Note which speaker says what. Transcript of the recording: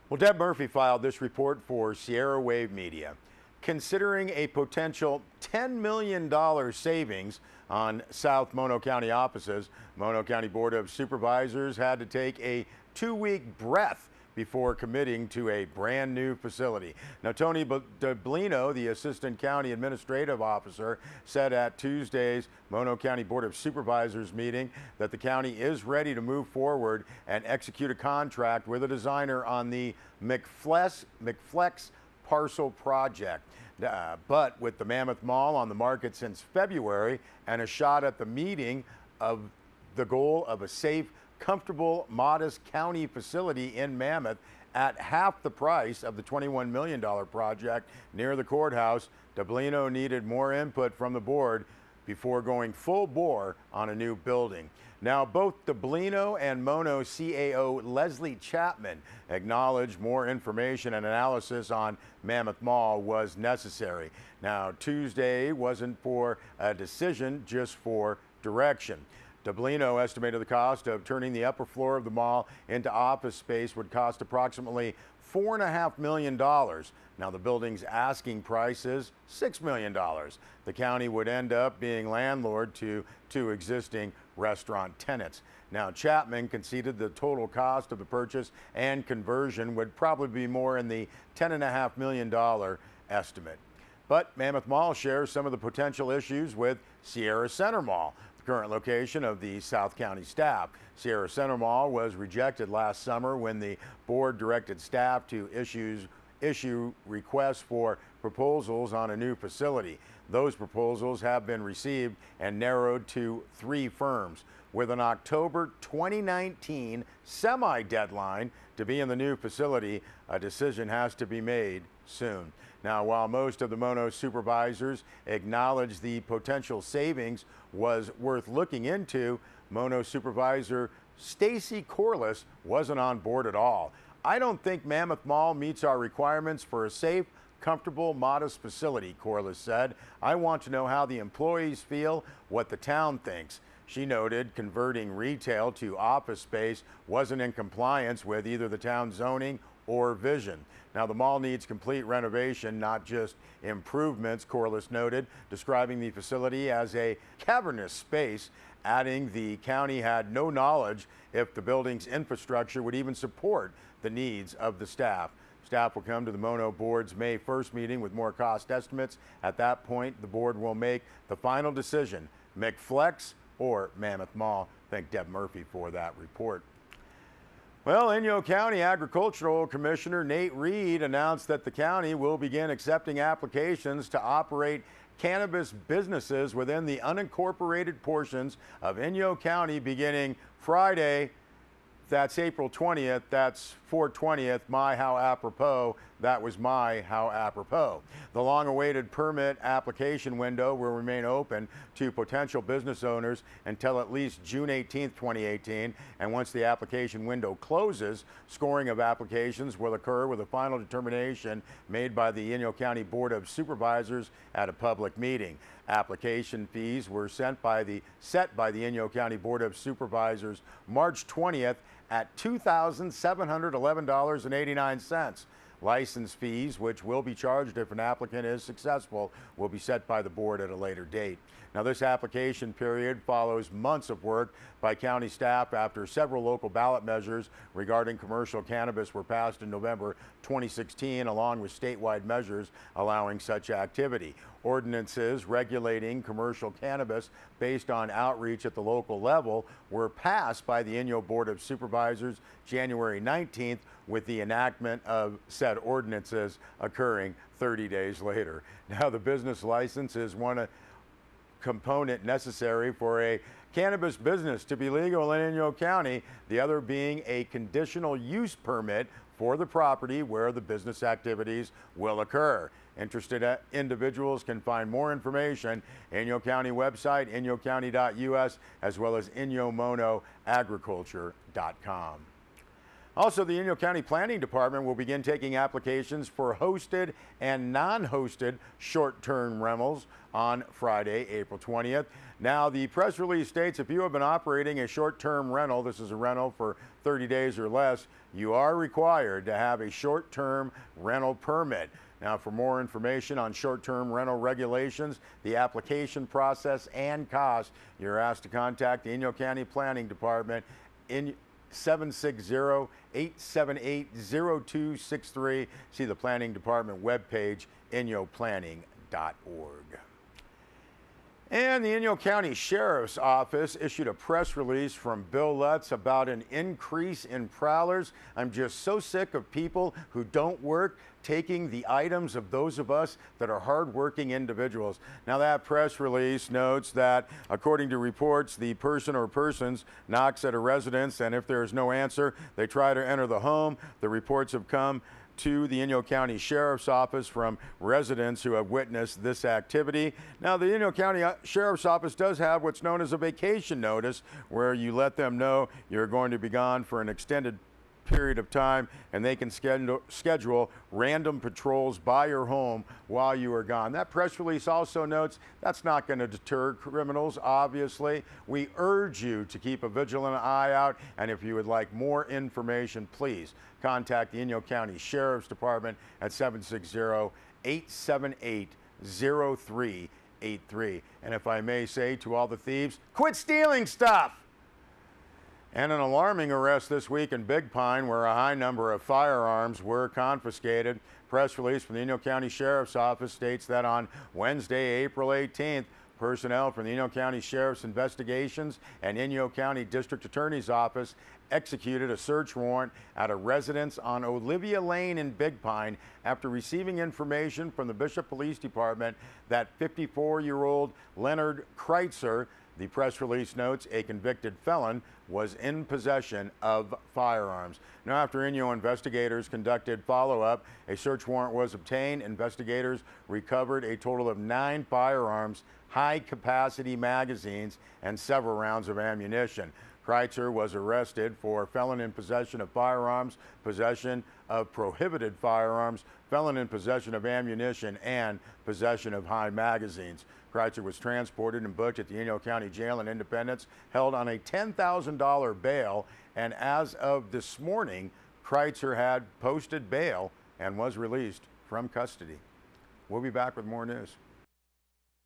Speaker 1: Well, Deb Murphy filed this report for Sierra Wave Media, considering a potential $10 million savings on South Mono County offices. Mono County Board of Supervisors had to take a 2-week breath before committing to a brand new facility. Now, Tony Deblino, the Assistant County Administrative Officer, said at Tuesday's Mono County Board of Supervisors meeting that the county is ready to move forward and execute a contract with a designer on the McFlex parcel project. But with the Mammoth Mall on the market since February and a shot at the meeting of the goal of a safe, comfortable, modest county facility in Mammoth at half the price of the $21 million project near the courthouse, Deblino needed more input from the board before going full bore on a new building. Now, both Deblino and Mono CAO Leslie Chapman acknowledged more information and analysis on Mammoth Mall was necessary. Now, Tuesday wasn't for a decision, just for direction. Deblino estimated the cost of turning the upper floor of the mall into office space would cost approximately $4.5 million. Now, the building's asking price is $6 million. The county would end up being landlord to two existing restaurant tenants. Now, Chapman conceded the total cost of the purchase and conversion would probably be more in the $10.5 million estimate. But Mammoth Mall shares some of the potential issues with Sierra Center Mall, the current location of the South County staff. Sierra Center Mall was rejected last summer when the board directed staff to issue requests for proposals on a new facility. Those proposals have been received and narrowed to 3 firms. With an October 2019 semi-deadline to be in the new facility, a decision has to be made soon. Now, while most of the Mono supervisors acknowledged the potential savings was worth looking into, Mono supervisor Stacy Corliss wasn't on board at all. "I don't think Mammoth Mall meets our requirements for a safe, comfortable, modest facility," Corliss said. "I want to know how the employees feel, what the town thinks." She noted converting retail to office space wasn't in compliance with either the town zoning or vision. Now, the mall needs complete renovation, not just improvements, Corliss noted, describing the facility as a cavernous space, adding the county had no knowledge if the building's infrastructure would even support the needs of the staff. Staff will come to the Mono board's May 1st meeting with more cost estimates. At that point, the board will make the final decision, McFlex or Mammoth Mall. Thank Deb Murphy for that report. Well, Inyo County Agricultural Commissioner Nate Reed announced that the county will begin accepting applications to operate cannabis businesses within the unincorporated portions of Inyo County beginning Friday. That's April 20th. That's 4/20th. My, how apropos. That was my, how apropos. The long-awaited permit application window will remain open to potential business owners until at least June 18th, 2018. And once the application window closes, scoring of applications will occur with a final determination made by the Inyo County Board of Supervisors at a public meeting. Application fees were set by the Inyo County Board of Supervisors March 20th at $2,711.89. License fees, which will be charged if an applicant is successful, will be set by the board at a later date. Now, this application period follows months of work by county staff after several local ballot measures regarding commercial cannabis were passed in November 2016, along with statewide measures allowing such activity. Ordinances regulating commercial cannabis based on outreach at the local level were passed by the Inyo Board of Supervisors January 19th, with the enactment of said ordinances occurring 30 days later. Now, the business license is one component necessary for a cannabis business to be legal in Inyo County, the other being a conditional use permit for the property where the business activities will occur. Interested individuals can find more information Inyo County website, inyocounty.us, as well as inyomonoagriculture.com. Also, the Inyo County Planning Department will begin taking applications for hosted and non-hosted short-term rentals on Friday, April 20th. Now, the press release states if you have been operating a short-term rental, this is a rental for 30 days or less, you are required to have a short-term rental permit. Now, for more information on short-term rental regulations, the application process, and cost, you're asked to contact the Inyo County Planning Department in 760-878-0263. See the Planning Department webpage, inyoplanning.org. And the Inyo County Sheriff's Office issued a press release from Bill Lutz about an increase in prowlers. I'm just so sick of people who don't work taking the items of those of us that are hardworking individuals. Now, that press release notes that, according to reports, the person or persons knocks at a residence, and if there is no answer, they try to enter the home. The reports have come to the Inyo County Sheriff's Office from residents who have witnessed this activity. Now, the Inyo County Sheriff's Office does have what's known as a vacation notice, where you let them know you're going to be gone for an extended period of time, and they can schedule random patrols by your home while you are gone. That press release also notes that's not going to deter criminals, obviously. We urge you to keep a vigilant eye out, and if you would like more information, please contact the Inyo County Sheriff's Department at 760-878-0383. And if I may say to all the thieves, quit stealing stuff! And an alarming arrest this week in Big Pine, where a high number of firearms were confiscated. Press release from the Inyo County Sheriff's Office states that on Wednesday, April 18th, personnel from the Inyo County Sheriff's Investigations and Inyo County District Attorney's Office executed a search warrant at a residence on Olivia Lane in Big Pine after receiving information from the Bishop Police Department that 54-year-old Leonard Kreitzer, the press release notes, a convicted felon, was in possession of firearms. Now, after Inyo investigators conducted follow-up, a search warrant was obtained. Investigators recovered a total of 9 firearms, high-capacity magazines, and several rounds of ammunition. Kreitzer was arrested for felon in possession of firearms, possession of prohibited firearms, felon in possession of ammunition, and possession of high magazines. Kreitzer was transported and booked at the Inyo County Jail in Independence, held on a $10,000 bail, and as of this morning, Kreitzer had posted bail and was released from custody. We'll be back with more news.